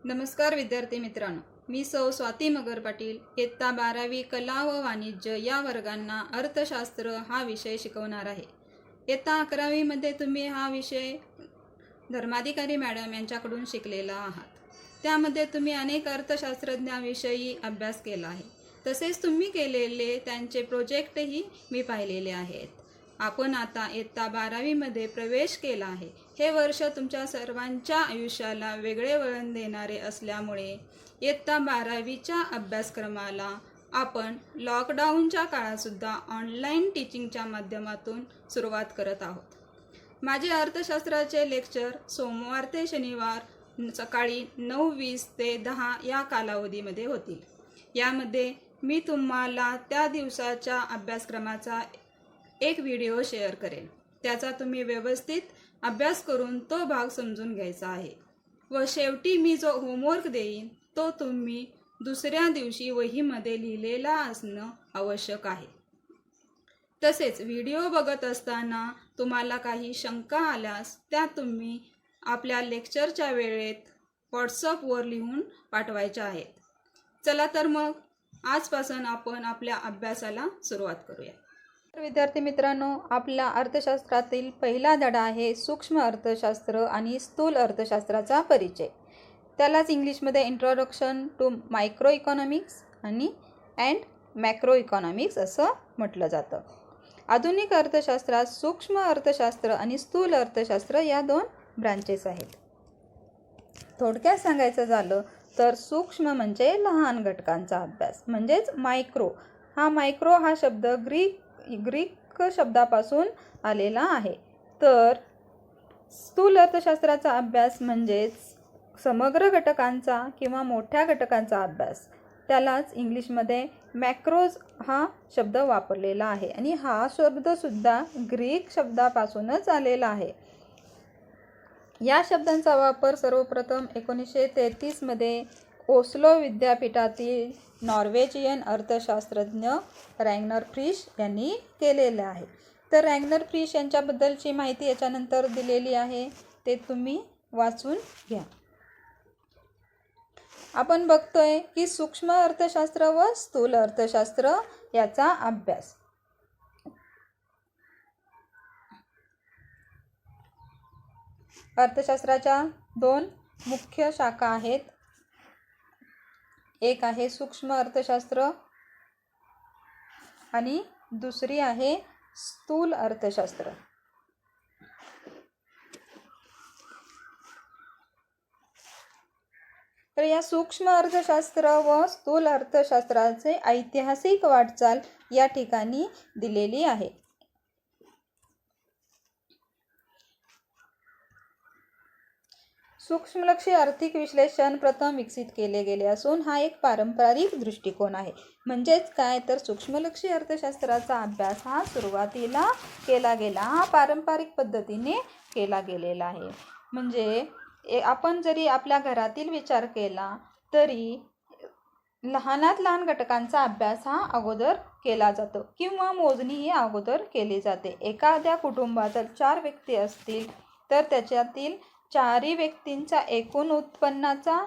नमस्कार विद्यार्थी मित्रांनो, मी सौ स्वाती मगर पाटील इयत्ता 12वी कला व वाणिज्य या वर्गांना अर्थशास्त्र हा विषय शिकवणार आहे। इयत्ता 11वीमध्ये तुम्ही हा विषय धर्माधिकारी मॅडम यांच्याकडून शिकलेला आहात। त्यामध्ये तुम्ही अनेक अर्थशास्त्रज्ञाविषयी अभ्यास केला आहे। तसेच तुम्ही केलेले त्यांचे प्रोजेक्टही मी पाहिलेले आहेत। आपण आता इयत्ता 12वीमध्ये प्रवेश केला आहे। हे वर्ष तुमच्या सर्वांच्या आयुष्याला वेगळे वळण देणारे असल्यामुळे इयत्ता 12वीच्या अभ्यासक्रमाला आपण लॉकडाऊनच्या काळातसुद्धा ऑनलाईन टीचिंगच्या माध्यमातून सुरुवात करत आहोत। माझे अर्थशास्त्राचे लेक्चर सोमवार ते शनिवार सकाळी 9:20 ते 10 या कालावधीमध्ये होतील। यामध्ये मी तुम्हाला त्या दिवसाच्या अभ्यासक्रमाचा एक व्हिडिओ शेअर करेन। त्याचा तुम्ही व्यवस्थित अभ्यास करून तो भाग समजून घ्यायचा आहे व शेवटी मी जो होमवर्क देईन तो तुम्ही दुसऱ्या दिवशी वहीमध्ये लिहिलेला असणं आवश्यक आहे। तसेच व्हिडिओ बघत असताना तुम्हाला काही शंका आल्यास त्या तुम्ही आपल्या लेक्चरच्या वेळेत व्हॉट्सअपवर लिहून पाठवायच्या आहेत। चला तर मग आजपासून आपण आपल्या अभ्यासाला सुरुवात करूया। विद्यार्थी मित्रांनो, आपल्या अर्थशास्त्रातील पहिला धडा आहे सूक्ष्म अर्थशास्त्र आणि स्थूल अर्थशास्त्राचा परिचय। त्यालाच इंग्लिशमध्ये इंट्रोडक्शन टू मायक्रो इकॉनॉमिक्स आणि मॅक्रो इकॉनॉमिक्स असं म्हटलं जातं। आधुनिक अर्थशास्त्रात सूक्ष्म अर्थशास्त्र आणि स्थूल अर्थशास्त्र या दोन ब्रांचेस आहेत। थोडक्यात सांगायचं झालं तर सूक्ष्म म्हणजे लहान घटकांचा अभ्यास म्हणजेच मायक्रो हा शब्द ग्रीक शब्दापासून आलेला आहे। तर स्थूल अर्थशास्त्राचा अभ्यास म्हणजेच समग्र घटकांचा किंवा मोठ्या घटकांचा अभ्यास, त्यालाच इंग्लिशमध्ये मॅक्रोज हा शब्द वापरलेला आहे आणि हा शब्दसुद्धा ग्रीक शब्दापासूनच आलेला आहे। या शब्दांचा वापर सर्वप्रथम 1933 मध्ये ओस्लो विद्यापीठातील नॉर्वेजियन अर्थशास्त्रज्ञ रॅग्नर फ्रिश यांनी केलेले आहे। तर रॅग्नर फ्रिश यांच्याबद्दलची माहिती याच्यानंतर दिलेली आहे, ते तुम्ही वाचून घ्या। आपण बघतोय की सूक्ष्म अर्थशास्त्र व स्थूल अर्थशास्त्र याचा अभ्यास। अर्थशास्त्राच्या दोन मुख्य शाखा आहेत। एक आहे सूक्ष्म अर्थशास्त्र आणि दुसरी आहे स्थूल अर्थशास्त्र। तर या सूक्ष्म अर्थशास्त्र व स्थूल अर्थशास्त्राचे ऐतिहासिक वाटचाल या ठिकाणी दिलेली आहे। सूक्ष्मलक्षी आर्थिक विश्लेषण प्रथम विकसित केले गेले असून हा एक पारंपरिक दृष्टिकोन आहे। म्हणजेच काय तर सूक्ष्मलक्षी अर्थशास्त्राचा अभ्यास हा सुरुवातीला केला गेला हा पारंपरिक पद्धतीने केला गेलेला आहे। म्हणजे आपण जरी आपल्या घरातील विचार केला तरी लहानात लहान घटकांचा अभ्यास हा अगोदर केला जातो किंवा मोजणी ही अगोदर केली जाते। एखाद्या कुटुंबात 4 व्यक्ती असतील तर त्याच्यातील 4 व्यक्तींचा एकूण उत्पन्नाचा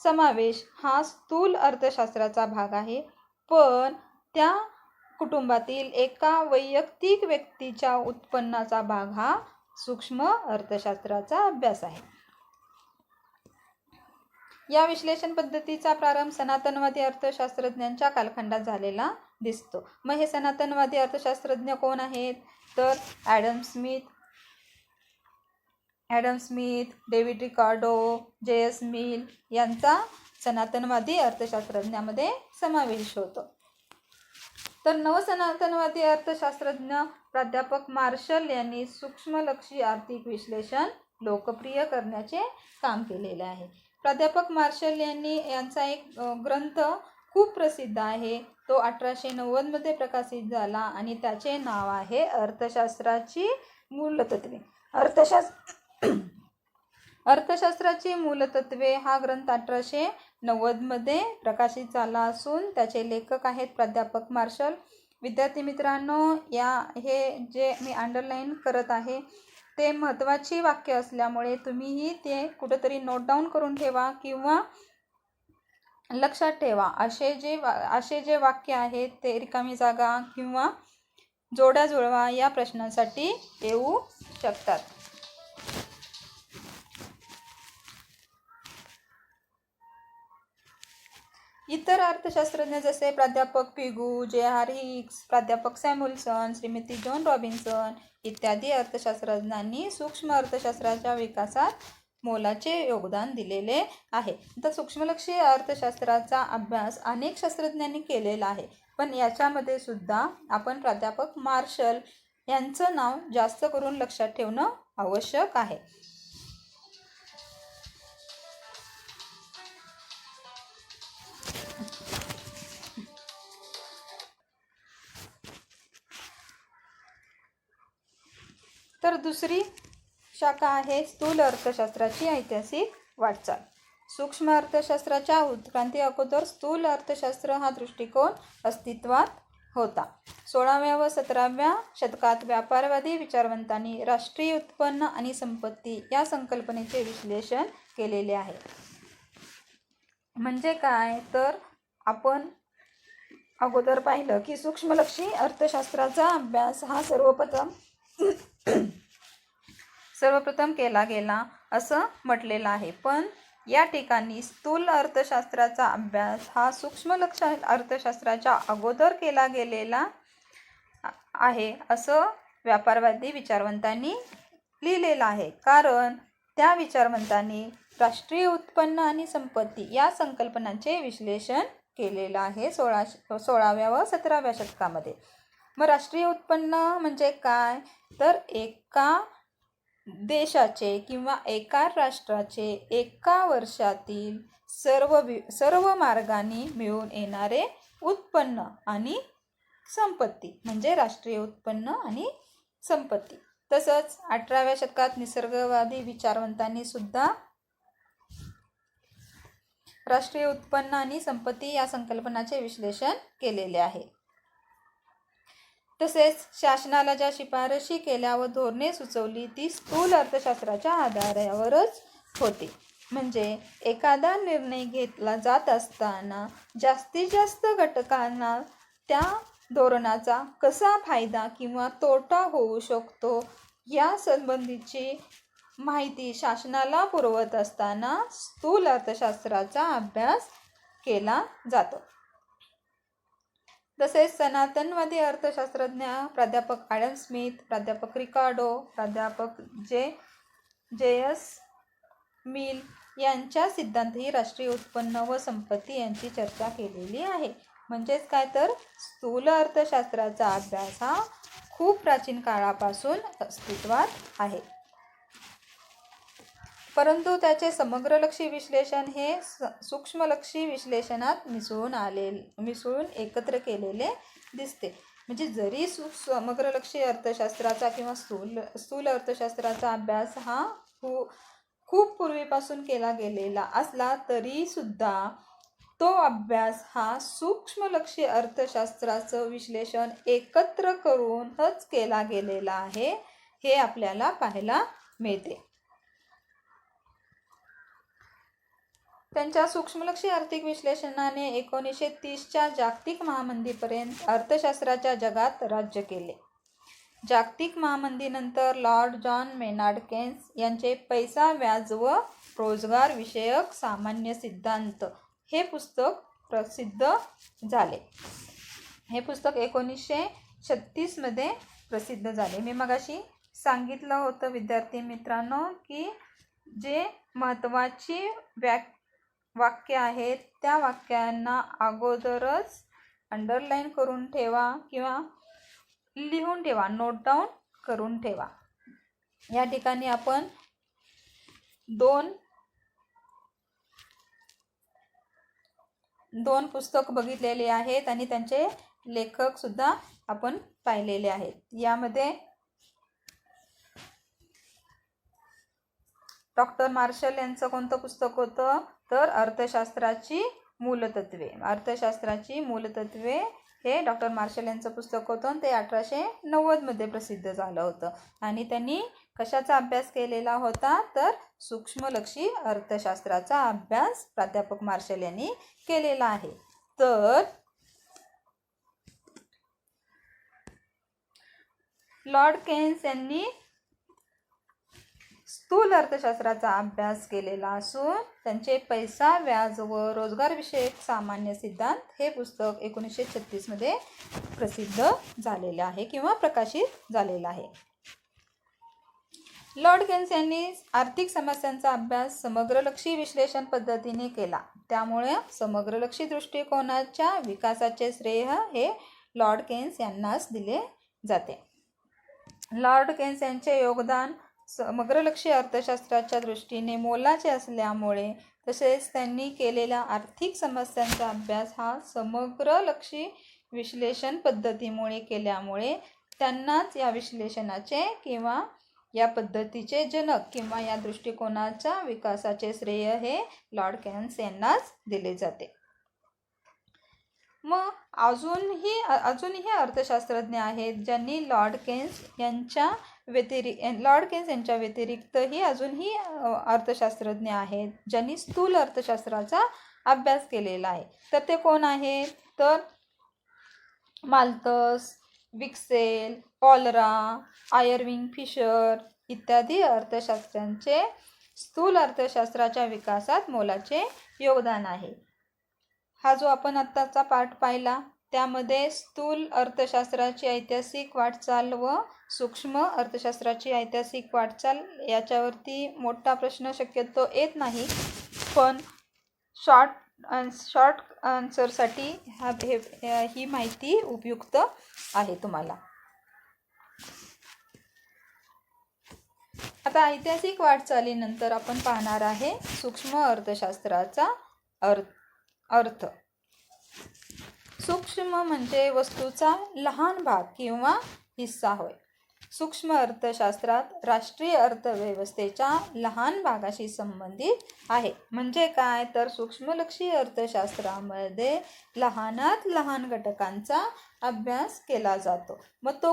समावेश हा स्थूल अर्थशास्त्राचा भाग आहे, पण त्या कुटुंबातील एका वैयक्तिक व्यक्तीच्या उत्पन्नाचा भाग हा सूक्ष्म अर्थशास्त्राचा अभ्यास आहे। या विश्लेषण पद्धतीचा प्रारंभ सनातनवादी अर्थशास्त्रज्ञांच्या कालखंडात झालेला दिसतो। मग हे सनातनवादी अर्थशास्त्रज्ञ कोण आहेत तर ॲडम स्मिथ, डेव्हिड रिकार्डो, जे.एस. मिल यांचा सनातनवादी अर्थशास्त्रज्ञामध्ये समावेश होतो। तर नवसनातनवादी अर्थशास्त्रज्ञ प्राध्यापक मार्शल यांनी सूक्ष्मलक्षी आर्थिक विश्लेषण लोकप्रिय करण्याचे काम केलेले आहे। प्राध्यापक मार्शल यांचा एक ग्रंथ खूप प्रसिद्ध आहे, तो 1890 मध्ये प्रकाशित झाला आणि त्याचे नाव आहे अर्थशास्त्राची मूलतत्वे। अर्थशास्त्राची मूलतत्वे हा ग्रंथ 1890 मध्ये प्रकाशित झाला असून त्याचे लेखक आहेत प्राध्यापक मार्शल। विद्यार्थी मित्रांनो, हे जे मी अंडरलाईन करत आहे ते महत्त्वाची वाक्य असल्यामुळे तुम्हीही ते कुठेतरी नोट डाऊन करून ठेवा किंवा लक्षात ठेवा. असे जे वाक्य आहेत ते रिकामी जागा किंवा जोड्या जुळवा या प्रश्नांसाठी येऊ शकतात. इतर अर्थशास्त्रज्ञ जसे प्राध्यापक पिगू, जे.आर. हिक्स, प्राध्यापक सॅम्युएल्सन, श्रीमती जॉन रॉबिन्सन इत्यादी अर्थशास्त्रज्ञांनी सूक्ष्म अर्थशास्त्राच्या विकासात मोलाचे योगदान दिलेले आहे. तर सूक्ष्मलक्षी अर्थशास्त्राचा अभ्यास अनेक शास्त्रज्ञांनी केलेला आहे, पण याच्यामध्ये सुद्धा आपण प्राध्यापक मार्शल यांचं नाव जास्त करून लक्षात ठेवणं आवश्यक आहे. तर दुसरी शाखा आहे स्थूल अर्थशास्त्राची ऐतिहासिक वाटचाल. सूक्ष्म अर्थशास्त्राच्या उत्क्रांती अगोदर स्थूल अर्थशास्त्र हा दृष्टिकोन अस्तित्वात होता. 16व्या व 17व्या शतकात व्यापारवादी विचारवंतांनी राष्ट्रीय उत्पन्न आणि संपत्ती या संकल्पनेचे विश्लेषण केलेले आहे. म्हणजे काय, तर आपण अगोदर पाहिलं की सूक्ष्मलक्षी अर्थशास्त्राचा अभ्यास हा सर्वप्रथम केला गेला असं म्हटलेलं आहे, पण या ठिकाणी स्थूल अर्थशास्त्राचा अभ्यास हा सूक्ष्मलक्षी अर्थशास्त्राच्या अगोदर केला गेलेला आहे असं व्यापारवादी विचारवंतांनी लिहिलेलं आहे. कारण त्या विचारवंतांनी राष्ट्रीय उत्पन्न आणि संपत्ती या संकल्पनांचे विश्लेषण केलेलं आहे 16व्या व 17व्या शतकामध्ये. मग राष्ट्रीय उत्पन्न म्हणजे काय, तर एका देशाचे किंवा एका राष्ट्राचे एका वर्षातील सर्व मार्गांनी मिळून येणारे उत्पन्न आणि संपत्ती म्हणजे राष्ट्रीय उत्पन्न आणि संपत्ती. तसंच 18व्या शतकात निसर्गवादी विचारवंतांनी सुद्धा राष्ट्रीय उत्पन्न आणि संपत्ती या संकल्पनाचे विश्लेषण केलेले आहे. तसेच शासनाला ज्या शिफारशी केल्या व धोरणे सुचवली ती स्थूल अर्थशास्त्राच्या आधारावरच होती. म्हणजे एखादा निर्णय घेतला जात असताना जास्तीत जास्त घटकांना त्या धोरणाचा कसा फायदा किंवा तोटा होऊ शकतो या संबंधीची माहिती शासनाला पुरवत असताना स्थूल अर्थशास्त्राचा अभ्यास केला जातो. तसेच सनातनवादी अर्थशास्त्रज्ञ प्राध्यापक ॲडम स्मिथ, प्राध्यापक रिकार्डो, प्राध्यापक जे.एस. मिल यांच्या सिद्धांतही राष्ट्रीय उत्पन्न व संपत्ती यांची चर्चा केलेली आहे. म्हणजेच काय, तर स्थूल अर्थशास्त्राचा अभ्यास हा खूप प्राचीन काळापासून अस्तित्वात आहे, परंतु त्याचे समग्रलक्षी विश्लेषण हे सूक्ष्मलक्षी विश्लेषणात मिसळून एकत्र केलेले दिसते. म्हणजे जरी समग्रलक्षी अर्थशास्त्राचा किंवा स्थूल अर्थशास्त्राचा अभ्यास हा खूप पूर्वीपासून केला गेलेला असला तरी सुद्धा तो अभ्यास हा सूक्ष्मलक्षी अर्थशास्त्राचं विश्लेषण एकत्र करूनच केला गेलेला आहे हे आपल्याला पाहायला मिळते. त्यांच्या सूक्ष्मलक्षी आर्थिक विश्लेषणाने 1930च्या जागतिक महामंदीपर्यंत अर्थशास्त्राच्या जगात राज्य केले. जागतिक महामंदीनंतर लॉर्ड जॉन मेनार्ड केन्स यांचे पैसा, व्याज व रोजगार विषयक सामान्य सिद्धांत हे पुस्तक प्रसिद्ध झाले. हे पुस्तक 1936 मध्ये प्रसिद्ध झाले. मी मगाशी सांगितलं होतं विद्यार्थी मित्रांनो की जे महत्त्वाची वाक्य आहेत त्या वाक्यांना अगोदरच अंडरलाईन करून ठेवा किंवा लिहून ठेवा, नोट डाऊन करून ठेवा. या ठिकाणी आपण दोन पुस्तक बघितलेले आहेत आणि त्यांचे लेखक सुद्धा आपण पाहिलेले आहेत. यामध्ये डॉक्टर मार्शल यांचं कोणतं पुस्तक होतं, तर अर्थशास्त्राची मूलतत्वे, अर्थशास्त्राची मूलतत्वे हे डॉक्टर मार्शल यांचं पुस्तक होतं. ते 1890मध्ये प्रसिद्ध झालं होतं आणि त्यांनी कशाचा अभ्यास केलेला होता तर सूक्ष्मलक्षी अर्थशास्त्राचा अभ्यास प्राध्यापक मार्शल यांनी केलेला आहे. तर लॉर्ड केन्स यांनी स्थूल अर्थशास्त्राचा अभ्यास केलेला असून त्यांचे पैसा, व्याज व रोजगार विषयक सामान्य सिद्धांत हे पुस्तक 1936 मध्ये प्रसिद्ध झालेले आहे किंवा प्रकाशित झालेलं आहे. लॉर्ड केन्स यांनी आर्थिक समस्यांचा अभ्यास समग्रलक्षी विश्लेषण पद्धतीने केला. त्यामुळे समग्रलक्षी दृष्टिकोनाच्या विकासाचे श्रेय हे लॉर्ड केन्स यांनाच दिले जाते. लॉर्ड केन्स यांचे योगदान समग्रलक्षी अर्थशास्त्राच्या दृष्टीने मोलाचे असल्यामुळे तसेच त्यांनी केलेल्या आर्थिक समस्यांचा अभ्यास हा समग्रलक्षी विश्लेषण पद्धतीमुळे केल्यामुळे त्यांनाच या विश्लेषणाचे किंवा या पद्धतीचे जनक किंवा या दृष्टिकोनाच्या विकासाचे श्रेय हे लॉर्ड केन्स यांनाच दिले जाते. मग अजूनही अर्थशास्त्रज्ञ आहेत ज्यांनी लॉर्ड केन्स यांच्या व्यतिरिक्तही अजूनही अर्थशास्त्रज्ञ आहेत ज्यांनी स्थूल अर्थशास्त्राचा अभ्यास केलेला आहे. तर ते कोण आहेत तर माल्थस, विक्सेल, कॉलरा, आयर्विंग फिशर इत्यादी अर्थशास्त्रांचे स्थूल अर्थशास्त्राच्या विकासात मोलाचे योगदान आहे. हा जो आपण आत्ताचा पाठ पाहिला त्यामध्ये स्थूल अर्थशास्त्राची ऐतिहासिक वाटचाल व सूक्ष्म अर्थशास्त्राची ऐतिहासिक वाटचाल याच्यावरती मोठा प्रश्न शक्यतो येत नाही, पण शॉर्ट आन्सरसाठी ही माहिती उपयुक्त आहे तुम्हाला. आता ऐतिहासिक वाटचालीनंतर आपण पाहणार आहे सूक्ष्म अर्थशास्त्राचा अर्थ. सूक्ष्म म्हणजे वस्तूचा लहान भाग किंवा हिस्सा होय. सूक्ष्म अर्थशास्त्रात राष्ट्रीय अर्थव्यवस्थेच्या लहान भागाशी संबंधित आहे. म्हणजे काय तर सूक्ष्मलक्षी अर्थशास्त्रामध्ये लहानात लहान घटकांचा अभ्यास केला जातो. मग तो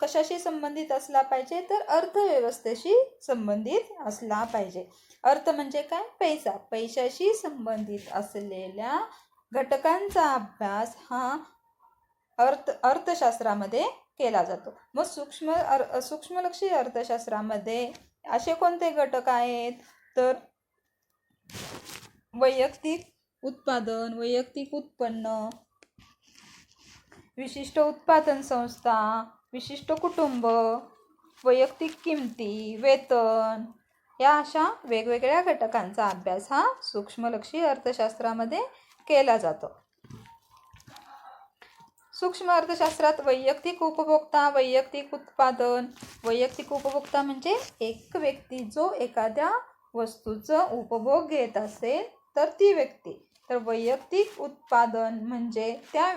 कशाशी संबंधित असला पाहिजे तर अर्थव्यवस्थेशी संबंधित असला पाहिजे. अर्थ म्हणजे काय पैसा, पैशाशी संबंधित असलेल्या घटकांचा अभ्यास हा अर्थशास्त्रामध्ये केला जातो. मग सूक्ष्मलक्षी अर्थशास्त्रामध्ये असे कोणते घटक आहेत तर वैयक्तिक उत्पादन, वैयक्तिक उत्पन्न, विशिष्ट उत्पादन संस्था, विशिष्ट कुटुंब, वैयक्तिक किमती, वेतन या अशा वेगवेगळ्या घटकांचा अभ्यास हा सूक्ष्मलक्षी अर्थशास्त्रामध्ये केला जातो. सूक्ष्म अर्थशास्त्रात वैयक्तिक उपभोक्ता, वैयक्तिक उत्पादन, वैयक्तिक उपभोक्ता म्हणजे एक व्यक्ती जो एखाद्या वस्तूचं उपभोग घेत असेल तर ती व्यक्ती, तर वैयक्तिक उत्पादन म्हणजे त्या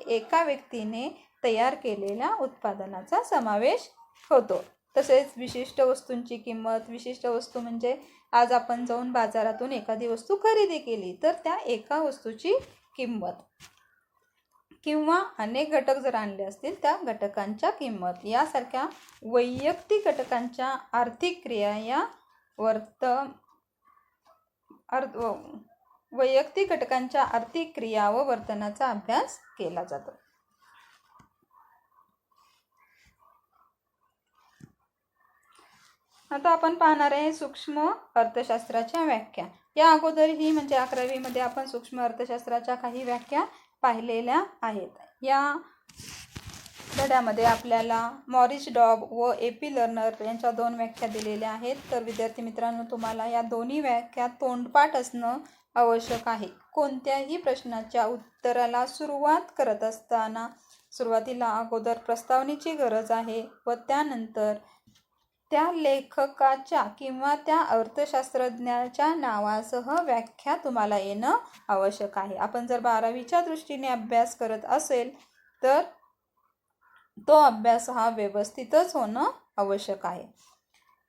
एका व्यक्तीने तयार केलेल्या उत्पादनाचा समावेश होतो. तसेच विशिष्ट वस्तूंची किंमत, विशिष्ट वस्तू म्हणजे आज आपण जाऊन बाजारातून एखादी वस्तू खरेदी केली तर त्या एका वस्तूची किंमत किंवा अनेक घटक जर आणले असतील त्या घटकांच्या किंमत यासारख्या वैयक्तिक घटकांच्या आर्थिक क्रिया या वैयक्तिक घटकांच्या आर्थिक क्रिया व वर्तनाचा अभ्यास केला जातो. आता आपण पाहणार आहे सूक्ष्म अर्थशास्त्राच्या व्याख्या. या अगोदरही म्हणजे 11वी मध्ये आपण सूक्ष्म अर्थशास्त्राच्या काही व्याख्या पाहिलेल्या आहेत. या धड्यामध्ये आपल्याला मॉरिस डॉब व AP लर्नर यांच्या 2 व्याख्या दिलेल्या आहेत. तर विद्यार्थी मित्रांनो तुम्हाला या दोन्ही व्याख्या तोंडपाठ असणं आवश्यक आहे. कोणत्याही प्रश्नाच्या उत्तराला सुरुवात करत असताना सुरुवातीला अगोदर प्रस्तावनेची गरज आहे व त्यानंतर त्या लेखकाच्या किंवा त्या अर्थशास्त्रज्ञाच्या नावासह व्याख्या तुम्हाला येणं आवश्यक आहे. आपण जर 12वीच्या दृष्टीने अभ्यास करत असेल तर तो अभ्यास हा व्यवस्थितच होणं आवश्यक आहे.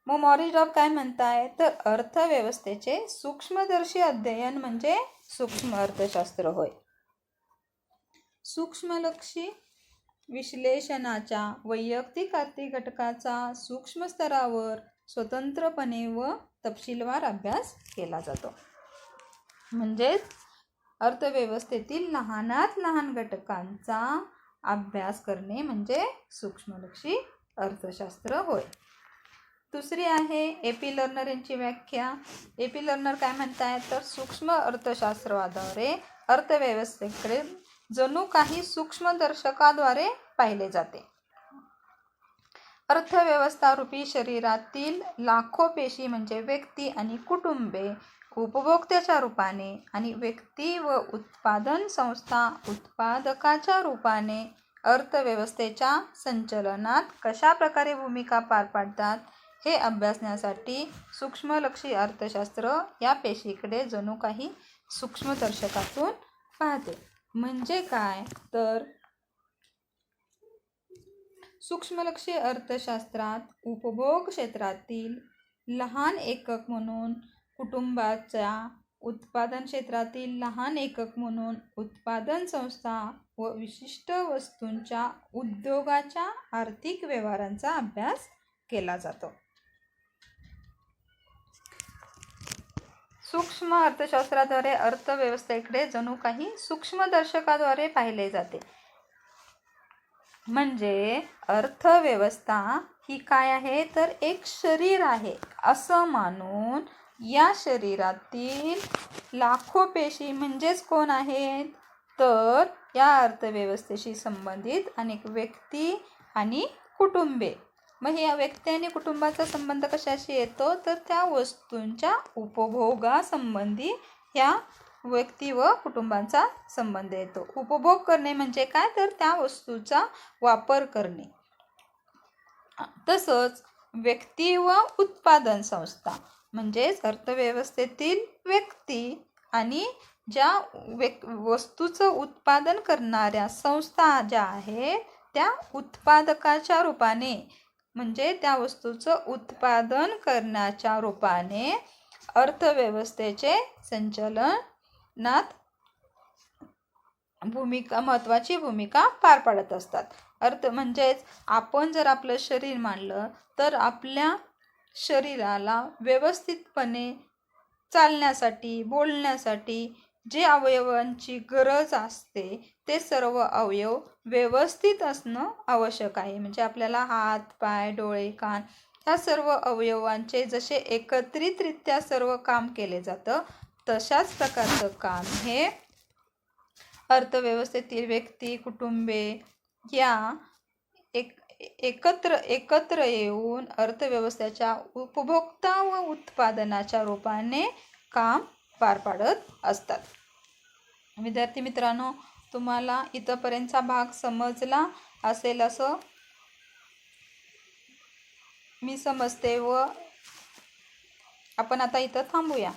मग मॉरिस डॉब काय म्हणताय तर अर्थव्यवस्थेचे सूक्ष्मदर्शी अध्ययन म्हणजे सूक्ष्म अर्थशास्त्र होय. सूक्ष्मलक्षी विश्लेषणाच्या वैयक्तिक आर्थिक घटकाचा सूक्ष्म स्तरावर स्वतंत्रपणे व तपशीलवार अभ्यास केला जातो. म्हणजेच अर्थव्यवस्थेतील लहानात लहान घटकांचा अभ्यास करणे म्हणजे सूक्ष्मलक्षी अर्थशास्त्र होय. दुसरी आहे एपी लर्नर यांची व्याख्या. एपी लर्नर काय म्हणतायत तर सूक्ष्म अर्थशास्त्राद्वारे अर्थव्यवस्थेकडे जणू काही सूक्ष्मदर्शकाद्वारे पाहिले जाते. अर्थव्यवस्था रूपी शरीरातील लाखो पेशी म्हणजे व्यक्ती आणि कुटुंबे उपभोक्त्याच्या रूपाने आणि व्यक्ती व उत्पादन संस्था उत्पादकाच्या रूपाने अर्थव्यवस्थेच्या संचलनात कशा प्रकारे भूमिका पार पाडतात हे अभ्यासण्यासाठी सूक्ष्मलक्षी अर्थशास्त्र या पेशीकडे जणू काही सूक्ष्मदर्शकातून पाहते. म्हणजे काय तर सूक्ष्मलक्षी अर्थशास्त्रात उपभोग क्षेत्रातील लहान एकक म्हणून कुटुंबाच्या, उत्पादन क्षेत्रातील लहान एकक म्हणून उत्पादन संस्था व विशिष्ट वस्तूंच्या उद्योगाच्या आर्थिक व्यवहारांचा अभ्यास केला जातो. सूक्ष्म अर्थशास्त्राद्वारे अर्थव्यवस्थेकडे जणू काही सूक्ष्मदर्शकाद्वारे पाहिले जाते. म्हणजे अर्थव्यवस्था ही काय आहे तर एक शरीर आहे असं मानून या शरीरातील लाखो पेशी म्हणजेच कोण आहेत तर या अर्थव्यवस्थेशी संबंधित अनेक व्यक्ती आणि कुटुंबे. मग या व्यक्ती आणि कुटुंबाचा संबंध कशाशी येतो तर त्या वस्तूंच्या उपभोगासंबंधी या व्यक्ती व कुटुंबांचा संबंध येतो. उपभोग करणे म्हणजे काय तर त्या वस्तूचा वापर करणे. तसंच व्यक्ती व उत्पादन संस्था म्हणजेच अर्थव्यवस्थेतील व्यक्ती आणि ज्या वस्तूचं उत्पादन करणाऱ्या संस्था ज्या आहेत त्या उत्पादकाच्या रूपाने म्हणजे त्या वस्तूचं उत्पादन करण्याच्या रूपाने अर्थव्यवस्थेचे संचलनात महत्त्वाची भूमिका पार पाडत असतात. म्हणजेच आपण जर आपलं शरीर मानलं तर आपल्या शरीराला व्यवस्थितपणे चालण्यासाठी, बोलण्यासाठी जे अवयवांची गरज असते ते सर्व अवयव व्यवस्थित असणं आवश्यक आहे. म्हणजे आपल्याला हात, पाय, डोळे, कान ह्या सर्व अवयवांचे जसे एकत्रितरित्या सर्व काम केले जातं तशाच प्रकारचं काम हे अर्थव्यवस्थेतील व्यक्ती, कुटुंबे या एकत्र येऊन अर्थव्यवस्थेच्या उपभोक्ता व उत्पादनाच्या रूपाने काम पार पाडत असतात. विद्यार्थी मित्रांनो, तुम्हाला इथपर्यंतचा भाग समजला असेल असं मी समजते व आपण आता इथं थांबूया.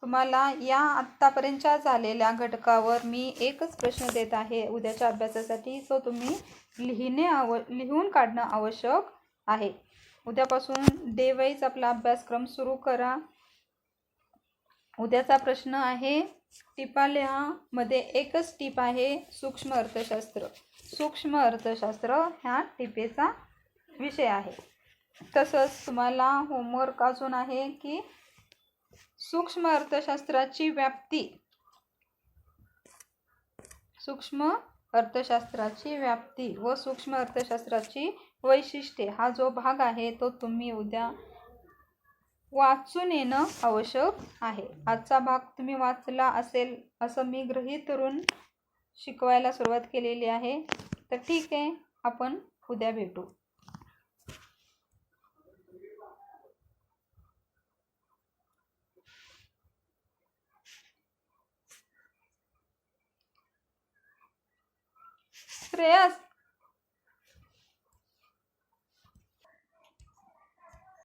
तुम्हाला या आत्तापर्यंतच्या झालेल्या घटकावर मी एकच प्रश्न देत आहे उद्याच्या अभ्यासासाठी. तो तुम्ही लिहून काढणं आवश्यक आहे. उद्यापासून डे वाईज आपला अभ्यासक्रम सुरू करा. उद्याचा प्रश्न आहे टिपा लिहा. मध्ये एकच टिप आहे सूक्ष्म अर्थशास्त्र. सूक्ष्म अर्थशास्त्र ह्या टिपेचा विषय आहे. तसंच तुम्हाला होमवर्क अजून आहे की सूक्ष्म अर्थशास्त्राची व्याप्ती, सूक्ष्म अर्थशास्त्राची व्याप्ती व सूक्ष्म अर्थशास्त्राची वैशिष्ट्ये हा जो भाग आहे तो तुम्ही उद्या वाचून येणं आवश्यक आहे. आजचा भाग तुम्ही वाचला असेल असं मी गृहीत धरून शिकवायला सुरुवात केलेली आहे. तर ठीक आहे, आपण उद्या भेटू. श्रेयस